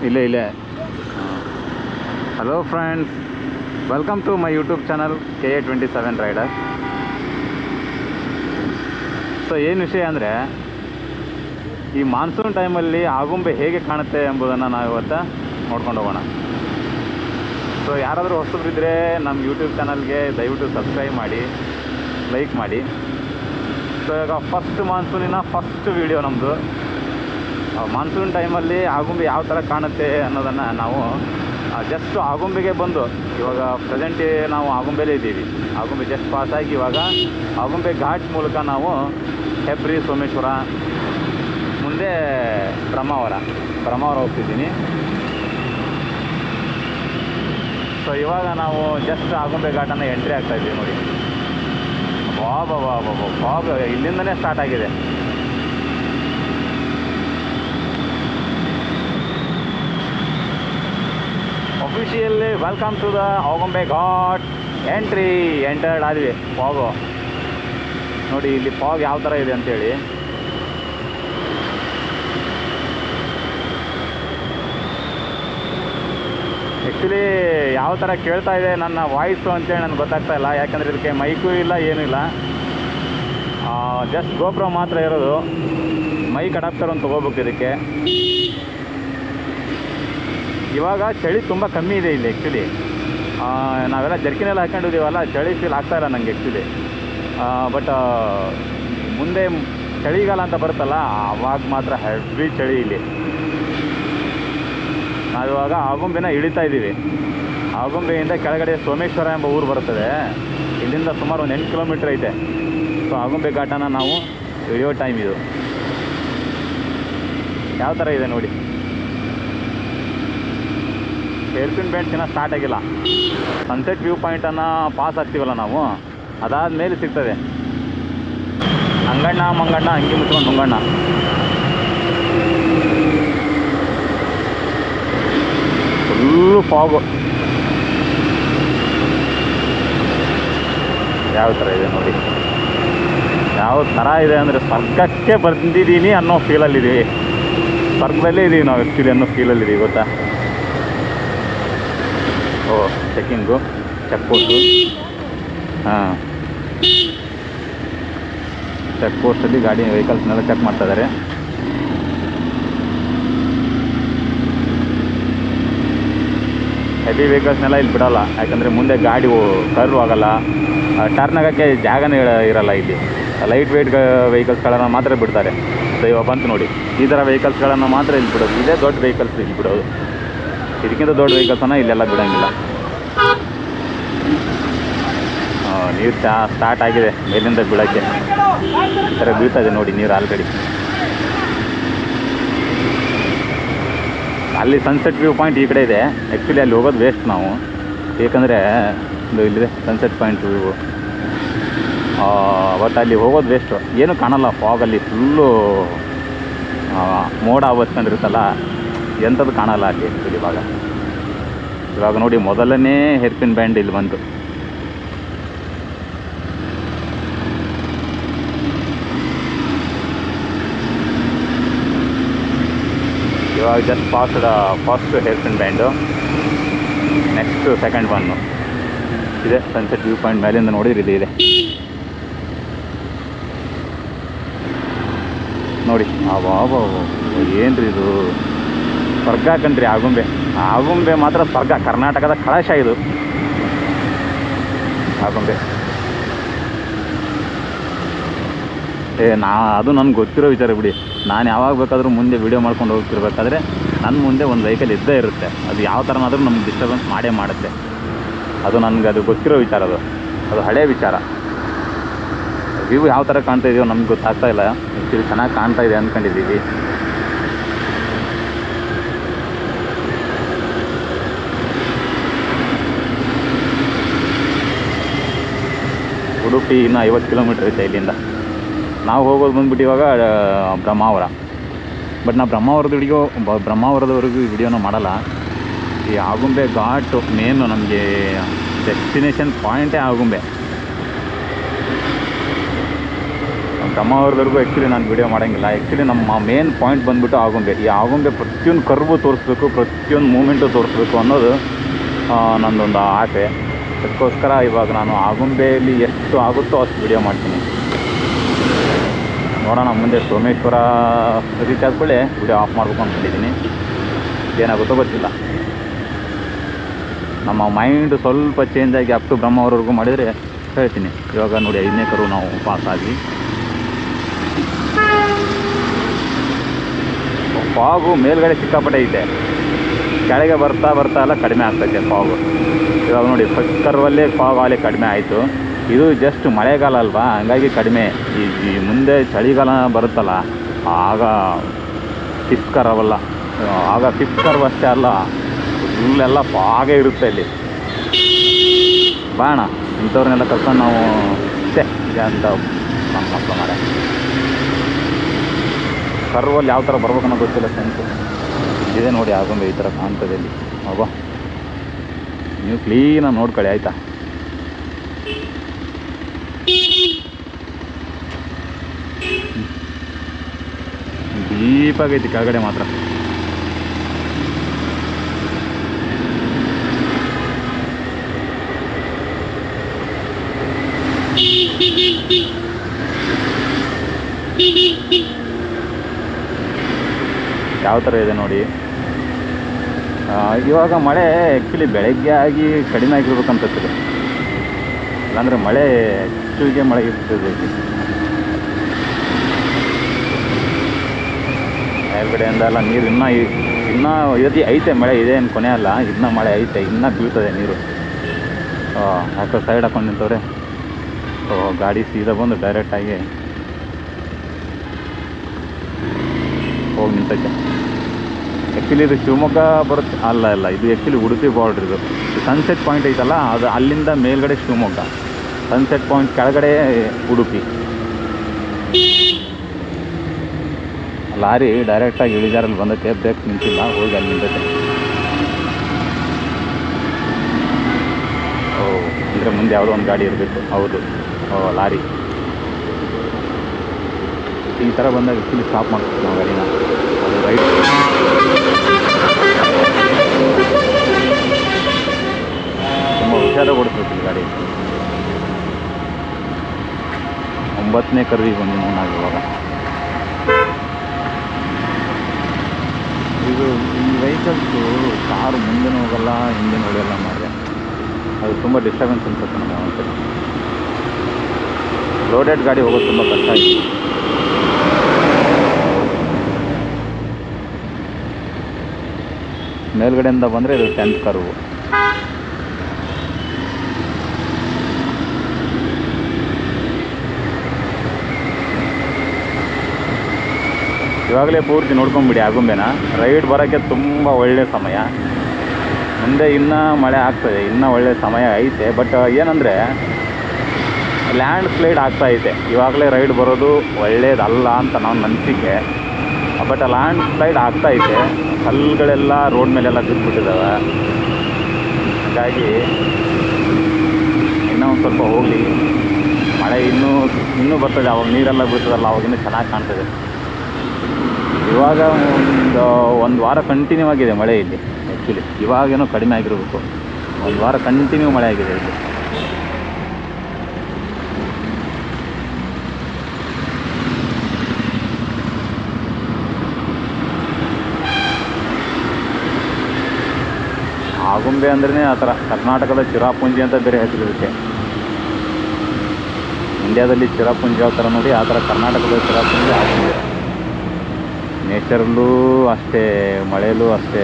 ಇಲ್ಲೇ ಇಲ್ಲೇ. Hello friends, welcome to my YouTube channel KA27 rider. So ಏನು ವಿಷಯ ಅಂದರೆ, ಈ ಮಾನ್ಸೂನ್ ಟೈಮಲ್ಲಿ ಆಗುಂಬೆ ಹೇಗೆ ಕಾಣುತ್ತೆ ಎಂಬುದನ್ನು ನಾವು ಇವತ್ತು ನೋಡ್ಕೊಂಡು ಹೋಗೋಣ. ಸೊ ಯಾರಾದರೂ ಹೊಸಬ್ರಿದ್ದರೆ ನಮ್ಮ ಯೂಟ್ಯೂಬ್ ಚಾನಲ್ಗೆ ದಯವಿಟ್ಟು ಸಬ್ಸ್ಕ್ರೈಬ್ ಮಾಡಿ, ಲೈಕ್ ಮಾಡಿ. ಸೊ ಇವಾಗ ಫಸ್ಟ್ ಮಾನ್ಸೂನಿನ ಫಸ್ಟ್ ವೀಡಿಯೋ ನಮ್ಮದು. ಮಾನ್ಸೂನ್ ಟೈಮಲ್ಲಿ ಆಗುಂಬೆ ಯಾವ ಥರ ಕಾಣುತ್ತೆ ಅನ್ನೋದನ್ನು ನಾವು ಜಸ್ಟ್ ಆಗುಂಬೆಗೆ ಬಂದು, ಇವಾಗ ಪ್ರೆಸೆಂಟ್ ನಾವು ಆಗುಂಬೆಲೇ ಇದ್ದೀವಿ. ಆಗುಂಬೆ ಜಸ್ಟ್ ಪಾಸಾಗಿ ಇವಾಗ ಆಗುಂಬೆ ಘಾಟ್ ಮೂಲಕ ನಾವು ಹೆಬ್ರಿ, ಸೋಮೇಶ್ವರ, ಮುಂದೆ ಬ್ರಹ್ಮಾವರ ಹೋಗ್ತಿದ್ದೀನಿ. ಸೊ ಇವಾಗ ನಾವು ಜಸ್ಟ್ ಆಗುಂಬೆ ಘಾಟನ್ನು ಎಂಟ್ರಿ ಆಗ್ತಾಯಿದ್ದೀವಿ ನೋಡಿ. ಫಾಗ್ ಇಲ್ಲಿಂದನೇ ಸ್ಟಾರ್ಟ್ ಆಗಿದೆ. Officially welcome to the Agumbe ghat entered ಆದ್ವಿ. ಫಾಗು ನೋಡಿ, ಇಲ್ಲಿ ಫಾಗ್ ಯಾವ ಥರ ಇದೆ ಅಂತೇಳಿ. ಆ್ಯಕ್ಚುಲಿ ಯಾವ ಥರ ಕೇಳ್ತಾ ಇದೆ ನನ್ನ ವಾಯ್ಸು ಅಂತೇಳಿ ನನಗೆ ಗೊತ್ತಾಗ್ತಾ ಇಲ್ಲ. ಯಾಕಂದರೆ ಇದಕ್ಕೆ ಮೈಕು ಇಲ್ಲ, ಏನೂ ಇಲ್ಲ. ಜಸ್ಟ್ ಗೋಪ್ರೋ ಮಾತ್ರ ಇರೋದು. ಮೈಕ್ ಅಡಾಪ್ಟರ್ ಒಂದು ತೊಗೋಬೇಕು ಇದಕ್ಕೆ. ಇವಾಗ ಚಳಿ ತುಂಬ ಕಮ್ಮಿ ಇದೆ ಇಲ್ಲಿ. ಆ್ಯಕ್ಚುಲಿ ನಾವೆಲ್ಲ ಜರ್ಕಿನೆಲ್ಲ ಹಾಕೊಂಡಿದ್ದೀವಲ್ಲ, ಚಳಿ ಫೀಲ್ ಆಗ್ತಾಯಿಲ್ಲ ನನಗೆ ಆ್ಯಕ್ಚುಲಿ. ಬಟ್ ಮುಂದೆ ಚಳಿಗಾಲ ಅಂತ ಬರುತ್ತಲ್ಲ, ಆವಾಗ ಮಾತ್ರ ಹೆವಿ ಚಳಿ ಇಲ್ಲಿ. ನಾವಿವಾಗ ಆಗುಂಬೆನ ಇಳಿತಾ ಇದ್ದೀವಿ. ಆಗುಂಬೆಯಿಂದ ಕೆಳಗಡೆ ಸೋಮೇಶ್ವರ ಎಂಬ ಊರು ಬರುತ್ತದೆ. ಇಲ್ಲಿಂದ ಸುಮಾರು ಒಂದು 8 ಕಿಲೋಮೀಟ್ರ್ ಐತೆ. ಸೊ ಆಗುಂಬೆ ಘಾಟನ ನಾವು ಇಳಿಯೋ ಟೈಮ್ ಇದು. ಯಾವ ಥರ ಇದೆ ನೋಡಿ. ಹೇರ್ಪಿನ್ ಬ್ಯಾಂಡ್ ಚೆನ್ನಾಗಿ ಸ್ಟಾರ್ಟ್ ಆಗಿಲ್ಲ. ಸನ್ಸೆಟ್ ವ್ಯೂ ಪಾಯಿಂಟನ್ನು ಪಾಸ್ ಆಗ್ತೀವಲ್ಲ ನಾವು, ಅದಾದಮೇಲೆ ಸಿಗ್ತದೆ ಅಂಗಣ್ಣ ಮಂಗಣ್ಣ ಅಂಗಿ ಮುಚ್ಕೊಂಡು ನುಂಗಣ್ಣ. Full fog. ಯಾವ ಥರ ಇದೆ ನೋಡಿ. ಯಾವ ಥರ ಇದೆ ಅಂದರೆ ಸ್ವರ್ಗಕ್ಕೆ ಬಂದಿದ್ದೀನಿ ಅನ್ನೋ ಫೀಲಲ್ಲಿದ್ದೀವಿ. ಸ್ವರ್ಗದಲ್ಲೇ ಇದ್ದೀವಿ ನಾವು ಆ್ಯಕ್ಚುಲಿ ಅನ್ನೋ ಫೀಲಲ್ಲಿದ್ದೀವಿ, ಗೊತ್ತಾ. ಓ, ಚೆಕ್ಕಿಂಗು, ಚೆಕ್ ಪೋಸ್ಟು. ಹಾಂ, ಚೆಕ್ ಪೋಸ್ಟಲ್ಲಿ ಗಾಡಿ ವೆಹಿಕಲ್ಸ್ನೆಲ್ಲ ಚೆಕ್ ಮಾಡ್ತಾ ಇದ್ದಾರೆ. ಹೆವಿ ವೆಹಿಕಲ್ಸ್ನೆಲ್ಲ ಇಲ್ಲಿ ಬಿಡೋಲ್ಲ. ಯಾಕಂದರೆ ಮುಂದೆ ಗಾಡಿ ಕರ್ವ್ ಆಗೋಲ್ಲ, ಟರ್ನ್ ಆಗೋಕ್ಕೆ ಜಾಗನೇ ಇರೋಲ್ಲ ಇಲ್ಲಿ. ಲೈಟ್ ವೆಯ್ಟ್ ವೆಹಿಕಲ್ಸ್ಗಳನ್ನು ಮಾತ್ರ ಬಿಡ್ತಾರೆ. ಇವಾಗ ಬಂತು ನೋಡಿ, ಈ ಥರ ವೆಹಿಕಲ್ಸ್ಗಳನ್ನು ಮಾತ್ರ ಇಲ್ಲಿ ಬಿಡೋದು. ಇದೇ ದೊಡ್ಡ ವೆಹಿಕಲ್ಸ್ ಇಲ್ಲಿ ಬಿಡೋದು. ಇದಕ್ಕಿಂತ ದೊಡ್ಡ ವೆಹಿಕಲ್ಸನ್ನು ಇಲ್ಲೆಲ್ಲ ಬಿಡೋಂಗಿಲ್ಲ. ನೀರು ಸ್ಟಾರ್ಟ್ ಆಗಿದೆ ಮೇಲಿಂದ ಬೀಳೋಕ್ಕೆ. ಈ ಥರ ಬೀಳ್ತಾ ಇದೆ ನೋಡಿ ನೀರು ಆಲ್ರೆಡಿ. ಅಲ್ಲಿ ಸನ್ಸೆಟ್ ವ್ಯೂ ಪಾಯಿಂಟ್ ಈ ಕಡೆ ಇದೆ. ಆ್ಯಕ್ಚುಲಿ ಅಲ್ಲಿ ಹೋಗೋದು ವೇಸ್ಟ್ ನಾವು, ಏಕೆಂದರೆ ಇಲ್ಲಿದೆ ಸನ್ಸೆಟ್ ಪಾಯಿಂಟ್ ವ್ಯೂ. ಬಟ್ ಅಲ್ಲಿ ಹೋಗೋದು ವೇಸ್ಟು, ಏನೂ ಕಾಣಲ್ಲ. ಫಾಗಲ್ಲಿ ಫುಲ್ಲು ಮೋಡ ಆವತ್ಕೊಂಡಿರುತ್ತಲ್ಲ, ಎಂಥದ್ದು ಕಾಣಲ್ಲ ಅಲ್ಲಿ ಆ್ಯಕ್ಚುಲಿ. ಇವಾಗ ನೋಡಿ, ಮೊದಲನೇ ಹೇರ್ಪಿನ್ ಬ್ಯಾಂಡ್ ಇಲ್ಲಿ ಬಂತು. ಇವಾಗ just first hairpin bend. Next second one ಇದೆ. ಸನ್ಸೆಟ್ ವ್ಯೂ ಪಾಯಿಂಟ್ ಮೇಲಿಂದ ನೋಡಿದ್ರೆ ಇದೆ ನೋಡಿ. ಏನ್ರಿ ಇದು, ಸ್ವರ್ಗ ಕಣ್ರಿ ಆಗುಂಬೆ. ಆಗುಂಬೆ ಮಾತ್ರ ಸ್ವರ್ಗ. ಕರ್ನಾಟಕದ ಕಳಶ ಇದು ಆಗುಂಬೆ. ಅದು ನನಗೆ ಗೊತ್ತಿರೋ ವಿಚಾರ ಬಿಡಿ. ನಾನು ಯಾವಾಗ ಬೇಕಾದರೂ ಮುಂದೆ ವೀಡಿಯೋ ಮಾಡ್ಕೊಂಡು ಹೋಗ್ತಿರ್ಬೇಕಾದ್ರೆ ನನ್ನ ಮುಂದೆ ಒಂದು ವೆಹಿಕಲ್ ಇದ್ದೇ ಇರುತ್ತೆ. ಅದು ಯಾವ ಥರನಾದರೂ ನಮ್ಗೆ ಡಿಸ್ಟರ್ಬೆನ್ಸ್ ಮಾಡೇ ಮಾಡುತ್ತೆ. ಅದು ನನಗೆ ಗೊತ್ತಿರೋ ವಿಚಾರ. ಅದು ಹಳೆಯ ವಿಚಾರ. ವ್ಯೂ ಯಾವ ಥರ ಕಾಣ್ತಾ ಇದೆಯೋ ನಮ್ಗೆ ಗೊತ್ತಾಗ್ತಾ ಇಲ್ಲ. ಆ್ಯಕ್ಚುಲಿ ಚೆನ್ನಾಗಿ ಕಾಣ್ತಾ ಇದೆ ಅಂದ್ಕೊಂಡಿದ್ದೀವಿ. ಉಡುಪಿ ಇನ್ನೂ 50 ಕಿಲೋಮೀಟ್ರ್ ಐತೆ ಇಲ್ಲಿಂದ. ನಾವು ಹೋಗೋದು ಬಂದ್ಬಿಟ್ಟು ಇವಾಗ ಬ್ರಹ್ಮಾವರ. ಬಟ್ ನಾವು ಬ್ರಹ್ಮಾವರದವರೆಗೂ ಈ ವಿಡಿಯೋನ ಮಾಡಲ್ಲ. ಈ ಆಗುಂಬೆ ಘಾಟು ಮೇನು ನಮಗೆ ಡೆಸ್ಟಿನೇಷನ್ ಪಾಯಿಂಟೇ ಆಗುಂಬೆ. ಒಂಥರ ಬ್ರಹ್ಮಾವರದವರೆಗೂ ಆ್ಯಕ್ಚುಲಿ ನಾನು ವೀಡಿಯೋ ಮಾಡೋಂಗಿಲ್ಲ. ಆ್ಯಕ್ಚುಲಿ ನಮ್ಮ ಮೇನ್ ಪಾಯಿಂಟ್ ಬಂದುಬಿಟ್ಟು ಆಗುಂಬೆ. ಈ ಆಗುಂಬೆ ಪ್ರತಿಯೊಂದು ಕರ್ವು ತೋರಿಸ್ಬೇಕು, ಪ್ರತಿಯೊಂದು ಮೂಮೆಂಟು ತೋರಿಸ್ಬೇಕು ಅನ್ನೋದು ನನ್ನದೊಂದು ಆಸೆ. ಅದಕ್ಕೋಸ್ಕರ ಇವಾಗ ನಾನು ಆಗುಂಬೆಯಲ್ಲಿ ಎಷ್ಟು ಆಗುತ್ತೋ ಅಷ್ಟು ವೀಡಿಯೋ ಮಾಡ್ತೀನಿ. ನೋಡೋಣ ಮುಂದೆ ಸೋಮೇಶ್ವರ ರೀಚ್ ಆದ್ಕೊಳ್ಳಿ ವಿಡಿಯೋ ಆಫ್ ಮಾಡ್ಬೇಕು ಅಂದ್ಕೊಂಡಿದ್ದೀನಿ. ಏನಾಗುತ್ತೋ ಗೊತ್ತಿಲ್ಲ. ನಮ್ಮ ಮೈಂಡ್ ಸ್ವಲ್ಪ ಚೇಂಜ್ ಆಗಿ ಅಪ್ ಟು ಬ್ರಹ್ಮಾವರವರೆಗೂ ಮಾಡಿದರೆ ಹೇಳ್ತೀನಿ. ಇವಾಗ ನೋಡಿ 5ನೇ ಕರು ನಾವು ಪಾಸ್ ಆಗಿ. ಫಾಗು ಮೇಲ್ಗಡೆ ಸಿಕ್ಕಾಪಟ್ಟೆ ಐತೆ, ಕೆಳಗೆ ಬರ್ತಾ ಬರ್ತಾ ಎಲ್ಲ ಕಡಿಮೆ ಆಗ್ತೈತೆ ಫಾಗು. ಇವಾಗ ನೋಡಿ ಫಸ್ಟ್ ಕರ್ವಲ್ಲೇ ಫಾಗ್ ಆಗಲೇ ಕಡಿಮೆ ಆಯಿತು. ಇದು ಜಸ್ಟ್ ಮಳೆಗಾಲ ಅಲ್ವಾ, ಹಂಗಾಗಿ ಕಡಿಮೆ. ಈ ಮುಂದೆ ಚಳಿಗಾಲ ಬರುತ್ತಲ್ಲ ಆಗ ಫಿಫ್ತ್ ಕರ್ವ್ ಅವಲ್ಲ, ಆಗ ಫಿಫ್ತ್ ಕರ್ವ್ ಅಷ್ಟೇ ಅಲ್ಲ, ಇಲ್ಲೆಲ್ಲ ಫಾಗೇ ಇರುತ್ತೆ ಇಲ್ಲಿ. ಬಾಣ ಇಂಥವ್ರನ್ನೆಲ್ಲ ಕರ್ಕೊಂಡು ನಾವು ಇದೆ ಅಂತ ನಮ್ಮ ಮಕ್ಕಳು ಮಾಡ ಕರ್ವಲ್ಲಿ ಯಾವ ಥರ ಬರ್ಬೇಕನ್ನೋ ಗೊತ್ತಿಲ್ಲ. ಸೆನ್ಸು ಇದೆ ನೋಡಿ ಆಗುಂಬೆ ಈ ಥರ ಕಾಣ್ತದೆ ಇಲ್ಲಿ. ಅಬ್ಬಾ ನೀವು ಕ್ಲೀನಾಗಿ ನೋಡ್ಕೊಳ್ಳಿ ಆಯಿತಾ. ಡೀಪಾಗೈತಿ ಕೆಳಗಡೆ ಮಾತ್ರ. ಯಾವ ಥರ ಇದೆ ನೋಡಿ. ಇವಾಗ ಮಳೆ ಆ್ಯಕ್ಚುಲಿ ಬೆಳಗ್ಗೆ ಆಗಿ ಕಡಿಮೆ ಆಗಿರ್ಬೇಕಂತದೆ, ಇಲ್ಲಾಂದರೆ ಮಳೆ ಹೆಚ್ಚಿಗೆ ಮಳೆ ಇರ್ತದೆ. ಮೇಲ್ಗಡೆಯಿಂದ ಎಲ್ಲ ನೀರು ಇನ್ನೂ ಇವತ್ತಿ ಐತೆ, ಮಳೆ ಇದೆ ಏನು ಕೊನೆ ಅಲ್ಲ, ಇನ್ನೂ ಮಳೆ ಐತೆ, ಇನ್ನೂ ಬೀಳ್ತದೆ ನೀರು. ಯಾಕೆ ಸೈಡ್ ಹಾಕೊಂಡು ನಿಂತವ್ರೆ. ಗಾಡಿ ಸೀದಾ ಬಂದು ಡೈರೆಕ್ಟಾಗಿ ಹೋಗಿ ನಿಂತೈತೆ. ಆ್ಯಕ್ಚುಲಿ ಇದು ಶಿವಮೊಗ್ಗ ಬರುತ್ತೆ ಅಲ್ಲ, ಇದು ಆ್ಯಕ್ಚುಲಿ ಉಡುಪಿ ಬಾರ್ಡ್ರ್. ಇದು ಸನ್ಸೆಟ್ ಪಾಯಿಂಟ್ ಐತಲ್ಲ, ಅದು ಅಲ್ಲಿಂದ ಮೇಲ್ಗಡೆ ಶಿವಮೊಗ್ಗ, ಸನ್ಸೆಟ್ ಪಾಯಿಂಟ್ ಕೆಳಗಡೆ ಉಡುಪಿ. ಲಾರಿ ಡೈರೆಕ್ಟಾಗಿ ಇಳಿಜಾರಲ್ಲಿ ಬಂದೈತೆ, ಬ್ರೇಕ್ ನಿಂತಿಲ್ಲ, ಹೋಗಿ ಅಲ್ಲಿ ನಿಂತೈತೆ. ಅಂದರೆ ಮುಂದೆ ಯಾವುದೋ ಒಂದು ಗಾಡಿ ಇರಬೇಕು. ಹೌದು, ಲಾರಿ. ಈ ಥರ ಬಂದಾಗ ಆ್ಯಕ್ಚುಲಿ ಸ್ಟಾಪ್ ಮಾಡ್ತೀವಿ ನಾವು ಗಾಡಿನ. ಅದು ರೈಟ್ ತುಂಬ ಹುಷಾರಾಗಿ ಓಡಿಸ್ಬೇಕು ಈ ಗಾಡಿ. 9ನೇ ಕರ್ವಿಗೆ ಬಂದು ನಾವು ಇವಾಗ. ಇದು ಈ ವೆಹಿಕಲ್ಸು ಕಾರು ಮುಂದೆ ಹೋಗಲ್ಲ, ಹಿಂದೆ ಹೋಗಲ್ಲ ಮಾಡಿದೆ, ಅದು ತುಂಬ ಡಿಸ್ಟರ್ಬೆನ್ಸ್ ಅನ್ಸುತ್ತೆ ನಮಗೆ. ಒಂದ್ಸರಿ ಲೋಡೆಡ್ ಗಾಡಿ ಹೋಗೋದು ತುಂಬ ಕಷ್ಟ ಆಯಿತು. ಮೇಲ್ಗಡೆಯಿಂದ ಬಂದರೆ ಇದು 10th ಕರ್ವು. ಇವಾಗಲೇ ಪೂರ್ತಿ ನೋಡ್ಕೊಂಬಿಡಿ ಆಗುಂಬೆನ. ರೈಡ್ ಬರೋಕ್ಕೆ ತುಂಬ ಒಳ್ಳೆಯ ಸಮಯ. ಮುಂದೆ ಇನ್ನೂ ಮಳೆ ಆಗ್ತದೆ, ಇನ್ನೂ ಒಳ್ಳೆಯ ಸಮಯ ಐತೆ. ಬಟ್ ಏನಂದರೆ ಲ್ಯಾಂಡ್ ಸ್ಲೈಡ್ ಆಗ್ತಾಯಿದೆ. ಇವಾಗಲೇ ರೈಡ್ ಬರೋದು ಒಳ್ಳೇದಲ್ಲ ಅಂತ ನನ್ನ ಅನಿಸಿಕೆ. ಬಟ್ ಲ್ಯಾಂಡ್ ಸ್ಲೈಡ್ ಆಗ್ತಾಯಿದೆ, ಕಲ್ಲುಗಳೆಲ್ಲ ರೋಡ್ ಮೇಲೆಲ್ಲ ಬಿದ್ದುಬಿಟ್ಟಿದ್ದಾವೆ. ಹಾಗಾಗಿ ಇನ್ನೂ ಒಂದು ಸ್ವಲ್ಪ ಹೋಗಲಿ, ಮಳೆ ಇನ್ನೂ ಬರ್ತದೆ. ಅವಾಗ ನೀರೆಲ್ಲ ಬೀಳ್ತದಲ್ಲ, ಅವಾಗಿನ್ನೂ ಚೆನ್ನಾಗಿ ಕಾಣ್ತದೆ. ಇವಾಗ ಒಂದು ವಾರ ಕಂಟಿನ್ಯೂ ಆಗಿದೆ ಮಳೆ ಇಲ್ಲಿ. ಆ್ಯಕ್ಚುಲಿ ಇವಾಗೇನೋ ಕಡಿಮೆ ಆಗಿರಬೇಕು, ಒಂದು ವಾರ ಕಂಟಿನ್ಯೂ ಮಳೆ ಆಗಿದೆ ಇಲ್ಲಿ. ಆಗುಂಬೆ ಅಂದ್ರೇ ಆ ಥರ. ಕರ್ನಾಟಕದ ಚಿರಾಪುಂಜಿ ಅಂತ ಬೇರೆ ಹೆಸರಿರುತ್ತೆ. ಇಂಡ್ಯಾದಲ್ಲಿ ಚಿರಾಪುಂಜಿ ಯಾವ ಥರ ನೋಡಿ, ಆ ಥರ ಕರ್ನಾಟಕದ ಚಿರಾಪುಂಜಿ ಆಗುಂಬೆ. ನೇಚರಲ್ಲೂ ಅಷ್ಟೇ, ಮಳೆಯಲ್ಲೂ ಅಷ್ಟೇ,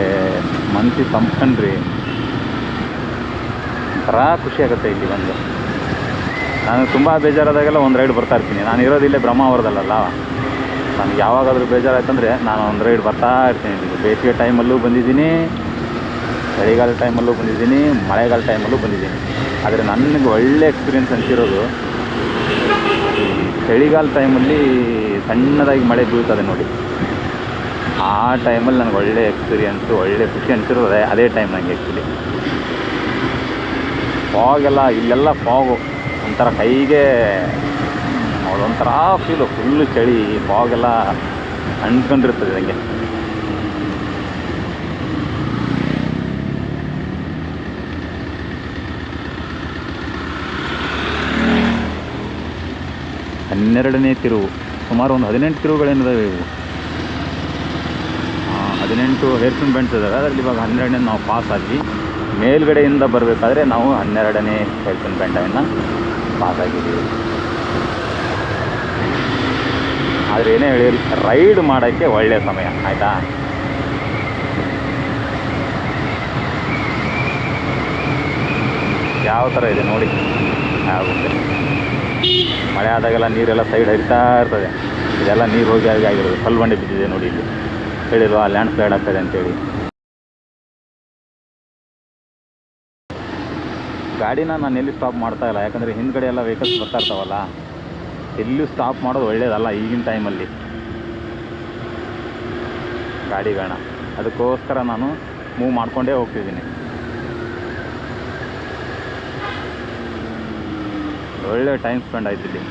ಮನಸ್ಸಿಗೆ ತಂಪ್ಕೊಂಡ್ರಿ ಒಂಥರ ಖುಷಿ ಆಗುತ್ತೆ ಇಲ್ಲಿ ಬಂದು. ನಾನು ತುಂಬ ಬೇಜಾರಾದಾಗೆಲ್ಲ ಒಂದು ರೈಡ್ ಬರ್ತಾ ಇರ್ತೀನಿ. ನಾನು ಇರೋದಿಲ್ಲೇ ಬ್ರಹ್ಮಾವರದಲ್ಲ. ನನಗೆ ಯಾವಾಗಾದರೂ ಬೇಜಾರಾಯ್ತಂದರೆ ನಾನು ಒಂದು ರೈಡ್ ಬರ್ತಾ ಇರ್ತೀನಿ. ಬೇಸಿಗೆ ಟೈಮಲ್ಲೂ ಬಂದಿದ್ದೀನಿ, ಚಳಿಗಾಲ ಟೈಮಲ್ಲೂ ಬಂದಿದ್ದೀನಿ, ಮಳೆಗಾಲ ಟೈಮಲ್ಲೂ ಬಂದಿದ್ದೀನಿ. ಆದರೆ ನನಗೆ ಒಳ್ಳೆ ಎಕ್ಸ್ಪೀರಿಯೆನ್ಸ್ ಅನಿಸಿರೋದು ಚಳಿಗಾಲ ಟೈಮಲ್ಲಿ ಸಣ್ಣದಾಗಿ ಮಳೆ ಬೀಳ್ತದೆ ನೋಡಿ, ಆ ಟೈಮಲ್ಲಿ ನನಗೆ ಒಳ್ಳೆ ಎಕ್ಸ್ಪೀರಿಯೆನ್ಸು, ಒಳ್ಳೆ ಖುಷಿ ಅನಿಸಿರೋದೆ ಅದೇ ಟೈಮ್ ನನಗೆ. ಆ್ಯಕ್ಚುಲಿ ಫಾಗೆಲ್ಲ ಇಲ್ಲೆಲ್ಲ ಫಾಗು ಒಂಥರ ಕೈಗೆ ಅದೊಂಥರ ಫೀಲು, ಫುಲ್ಲು ಚಳಿ, ಫಾಗೆಲ್ಲ ಅಂಟ್ಕೊಂಡಿರ್ತದೆ ನನಗೆ. ಹನ್ನೆರಡನೇ ತಿರುವು, ಸುಮಾರು ಒಂದು 18 ತಿರುವುಗಳೇನಿದಾವೆ ಇವು. 18 ಹೇರ್ ಪಿನ್ ಬೆಂಡ್ಸ್ ಇದ್ದಾವೆ, ಅದರಲ್ಲಿ ಇವಾಗ 12ನೇ ನಾವು ಪಾಸ್ ಆಗಿ ಮೇಲ್ಗಡೆಯಿಂದ ಬರಬೇಕಾದ್ರೆ ನಾವು 12ನೇ ಹೇರ್ ಪಿನ್ ಬೆಂಡನ್ನು ಪಾಸ್ ಆಗಿದ್ದೀವಿ. ಆದರೆ ಏನೇ ಹೇಳಿ, ರೈಡ್ ಮಾಡೋಕ್ಕೆ ಒಳ್ಳೆಯ ಸಮಯ ಆಯಿತಾ. ಯಾವ ಥರ ಇದೆ ನೋಡಿ, ಆಗುತ್ತೆ. ಮಳೆ ಆದಾಗೆಲ್ಲ ನೀರೆಲ್ಲ ಸೈಡ್ ಹರಿತಾ ಇರ್ತದೆ. ಇದೆಲ್ಲ ನೀರು ಹೋಗಿ ಆಗಿರೋದು, ಕಲ್ಲು ಬಂಡೆ ಬಿದ್ದಿದೆ ನೋಡಿ, ಇಲ್ಲಿ ಹೇಳಿಲ್ವಾ ಲ್ಯಾಂಡ್ ಸ್ಲೈಡ್ ಆಗ್ತದೆ ಅಂತೇಳಿ. ಗಾಡಿನ ನಾನು ಎಲ್ಲಿ ಸ್ಟಾಪ್ ಮಾಡ್ತಾ ಇಲ್ಲ, ಯಾಕಂದರೆ ಹಿಂದ್ಗಡೆ ಎಲ್ಲ ವೆಹಿಕಲ್ಸ್ ಬರ್ತಾ ಇರ್ತಾವಲ್ಲ, ಎಲ್ಲಿಯೂ ಸ್ಟಾಪ್ ಮಾಡೋದು ಒಳ್ಳೆಯದಲ್ಲ ಈಗಿನ ಟೈಮಲ್ಲಿ ಗಾಡಿಗಳನ್ನ. ಅದಕ್ಕೋಸ್ಕರ ನಾನು ಮೂವ್ ಮಾಡ್ಕೊಂಡೇ ಹೋಗ್ತಿದ್ದೀನಿ. ಒಳ್ಳೆ ಟೈಮ್ ಸ್ಪೆಂಡ್ ಆಯ್ತು ಇಲ್ಲಿ.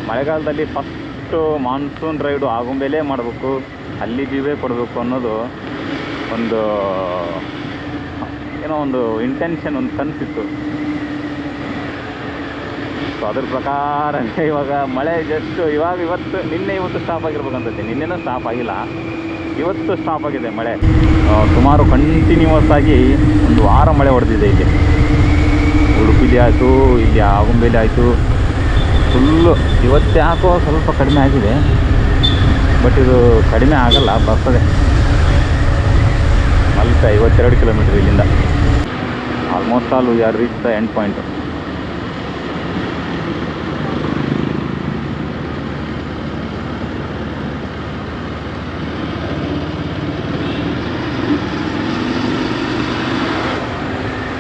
ಮಳೆಗಾಲದಲ್ಲಿ ಫಸ್ಟು ಮಾನ್ಸೂನ್ ರೈಡು ಆಗುಂಬೆಲೇ ಮಾಡಬೇಕು, ಅಲ್ಲಿ ಜೀವೇ ಕೊಡಬೇಕು ಅನ್ನೋದು ಒಂದು ಏನೋ ಒಂದು ಇಂಟೆನ್ಷನ್, ಒಂದು ಕನಸಿತ್ತು. ಸೊ ಅದ್ರ ಪ್ರಕಾರ ಇವಾಗ ಮಳೆ ಜಸ್ಟ್ ಇವತ್ತು ಇವತ್ತು ಸ್ಟಾಪ್ ಆಗಿರ್ಬೇಕಂತೈತೆ. ನಿನ್ನೆನೂ ಸ್ಟಾಪ್ ಆಗಿಲ್ಲ, ಇವತ್ತು ಸ್ಟಾಪ್ ಆಗಿದೆ ಮಳೆ. ಸುಮಾರು ಕಂಟಿನ್ಯೂಸ್ ಆಗಿ ಒಂದು ವಾರ ಮಳೆ ಹೊಡೆದಿದೆ ಇಲ್ಲಿ. ಉಡುಪಿಲಿ ಆಯಿತು, ಇಲ್ಲಿ ಆಗುಂಬೆಲಿ ಆಯಿತು, ಫುಲ್ಲು. ಇವತ್ತು ಯಾಕೋ ಸ್ವಲ್ಪ ಕಡಿಮೆ ಆಗಿದೆ, ಬಟ್ ಇದು ಕಡಿಮೆ ಆಗಲ್ಲ, ಬರ್ತದೆ. 52 ಕಿಲೋಮೀಟ್ರ್ ಇಲ್ಲಿಂದ. Almost all we are reach the end point.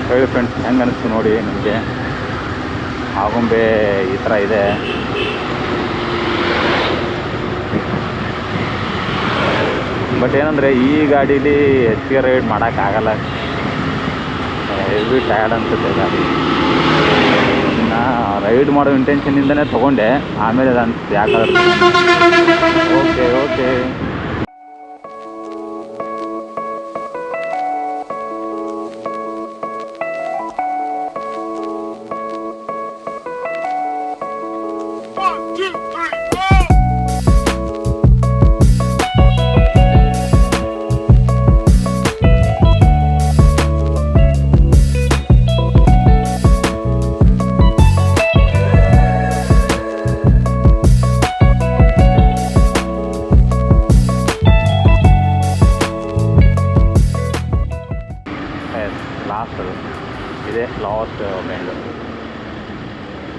ಹೇಳಿ ಫ್ರೆಂಡ್ಸ್, ಹೆಂಗೆ ಅನ್ನಿಸ್ತು ನೋಡಿ ನಿಮಗೆ. ಆಗುಂಬೆ ಈ ಥರ ಇದೆ. ಬಟ್ ಏನಂದರೆ ಈ ಗಾಡೀಲಿ ಹೆಚ್ಚಿಗೆ ರೈಡ್ ಮಾಡೋಕ್ಕಾಗಲ್ಲ, ಹೆವಿ ಟಯರ್ಡ್ ಅನ್ಸುತ್ತೆ ಗಾಡಿ. ನಾ ರೈಡ್ ಮಾಡೋ ಇಂಟೆನ್ಷನಿಂದನೇ ತೊಗೊಂಡೆ, ಆಮೇಲೆ ಅದು ಅನ್ಸುತ್ತೆ ಯಾಕಾದ್ರೆ. ಓಕೆ ಇದೆ ಲಾಸ್ಟ್ ಬೆಂಡು.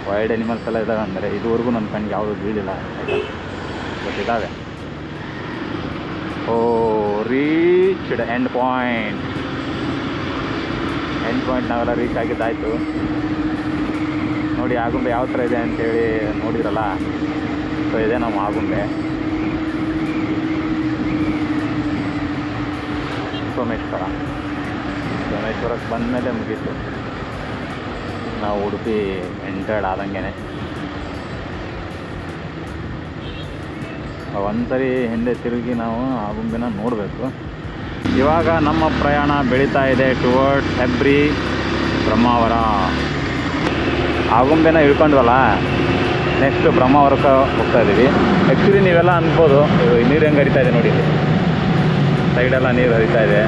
ವೈಲ್ಡ್ ಅನಿಮಲ್ಸ್ ಎಲ್ಲ ಇದ್ದಾವೆ, ಅಂದರೆ ಇದುವರೆಗೂ ನನ್ನ ಕಣ್ಣಿಗೆ ಯಾವುದೂ ಬೀಳಿಲ್ಲ, ಆಯಿತಾ. ಬಟ್ ಇದ್ದಾವೆ. Reached end point. ನಾವೆಲ್ಲ ರೀಚ್ ಆಗಿದ್ದಾಯಿತು. ನೋಡಿ ಆಗುಂಬೆ ಯಾವ ಥರ ಇದೆ ಅಂಥೇಳಿ ನೋಡಿದ್ರಲ್ಲ. ಸೊ ಇದೆ ನಮ್ಮ ಆಗುಂಬೆ. ಸೋಮೇಶ್ವರಕ್ಕೆ ಬಂದಮೇಲೆ ಮುಗೀತು, ನಾವು ಉಡುಪಿ ಎಂಟರ್ಡ್ ಆದಂಗೆ. ಒಂದ್ಸರಿ ಹಿಂದೆ ತಿರುಗಿ ನಾವು ಆಗುಂಬೆನ ನೋಡಬೇಕು. ಇವಾಗ ನಮ್ಮ ಪ್ರಯಾಣ ಬೆಳೀತಾ ಇದೆ ಟುವರ್ಡ್ಸ್ ಹೆಬ್ರಿ, ಬ್ರಹ್ಮಾವರ. ಆಗುಂಬೆನ ಇಳ್ಕೊಂಡ್ವಲ್ಲ, ನೆಕ್ಸ್ಟ್ ಬ್ರಹ್ಮಾವರಕ್ಕೆ ಹೋಗ್ತಾ ಇದ್ದೀವಿ. ಆ್ಯಕ್ಚುಲಿ ನೀವೆಲ್ಲ ಅನ್ಬೋದು, ನೀರು ಹೆಂಗೆ ಹರಿತಾ ಇದೆ ನೋಡಿ, ಸೈಡೆಲ್ಲ ನೀರು ಹರಿತಾ ಇದೆ.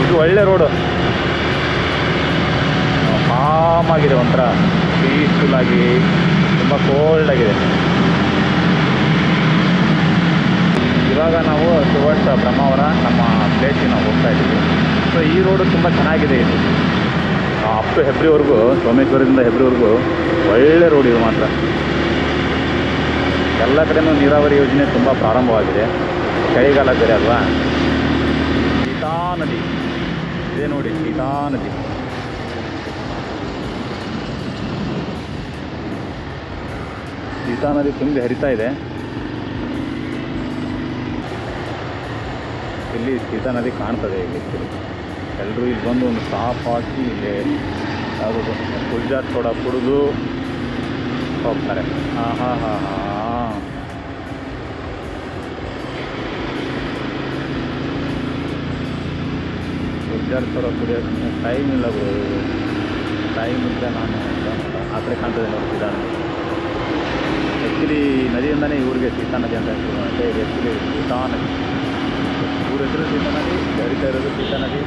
ಇದು ಒಳ್ಳೆ ರೋಡು, ಕಾಮಾಗಿದೆ, ಒಂಥರ ಪೀಸ್ಫುಲ್ಲಾಗಿ, ತುಂಬ ಕೋಲ್ಡಾಗಿದೆ. ಇವಾಗ ನಾವು ಟುವರ್ಡ್ಸ್ ಬ್ರಹ್ಮಾವರ ನಮ್ಮ ಪ್ಲೇಸಿಗೆ ನಾವು ಹೋಗ್ತಾ ಇದ್ದೀವಿ. ಸೊ ಈ ರೋಡು ತುಂಬ ಚೆನ್ನಾಗಿದೆ. ಇದು ಅಪ್ ಟು ಹೆಬ್ರಿವರೆಗೂ, ಸೋಮೇಶ್ವರದಿಂದ ಹೆಬ್ರಿವರೆಗೂ ಒಳ್ಳೆ ರೋಡ್ ಇದು ಮಾತ್ರ. ಎಲ್ಲ ಕಡೆಯೂ ನೀರಾವರಿ ಯೋಜನೆ ತುಂಬ ಪ್ರಾರಂಭವಾಗಿದೆ. ಚಳಿಗಾಲ ಬೇರೆ ಅಲ್ವಾ. ಸೀತಾ ನದಿ ಇದೆ ನೋಡಿ, ಸೀತಾ ನದಿ. ಸೀತಾ ನದಿ ತುಂಬಿ ಹರಿತಾ ಇದೆ. ಇಲ್ಲಿ ಸೀತಾ ನದಿ ಕಾಣ್ತದೆ. ಇಲ್ಲಿ ಎಲ್ಲರೂ ಇಲ್ಲಿ ಬಂದು ಒಂದು ಸ್ಟಾಪ್ ಹಾಕಿ ಇಲ್ಲಿ ಯಾವುದದು ಗುಲ್ಜಾರ್ ಸೋಡಾ ಕುಡಿದು ಹೋಗ್ತಾರೆ. ಹಾಂ ಹಾಂ ಹಾಂ ಹಾಂ. ವಿದ್ಯಾರ್ಥಿಗಳು ಕುಡಿಯೋಕ್ಕೆ ಟೈಮ್ ಇಲ್ಲ ಬ್ರೋ. ಟೈಮ್ ಇದ್ದರೆ ನಾನು ಆ ಕಡೆ ಕಾಣ್ತದೆ ನೋಡ್ತಿದ್ದ. ಆ್ಯಕ್ಚುಲಿ ನದಿಯಿಂದನೇ ಊರಿಗೆ ಸೀತಾ ನದಿ ಅಂತ ಹೆಸರು. ಮತ್ತು ಇದು ಆ್ಯಕ್ಚುಲಿ ಸೀತಾ ನದಿ, ಊರ ಹೆಸರು ಸೀತಾ ನದಿ, ಹರಿತಾ ಇರೋದು ಸೀತಾ ನದಿ.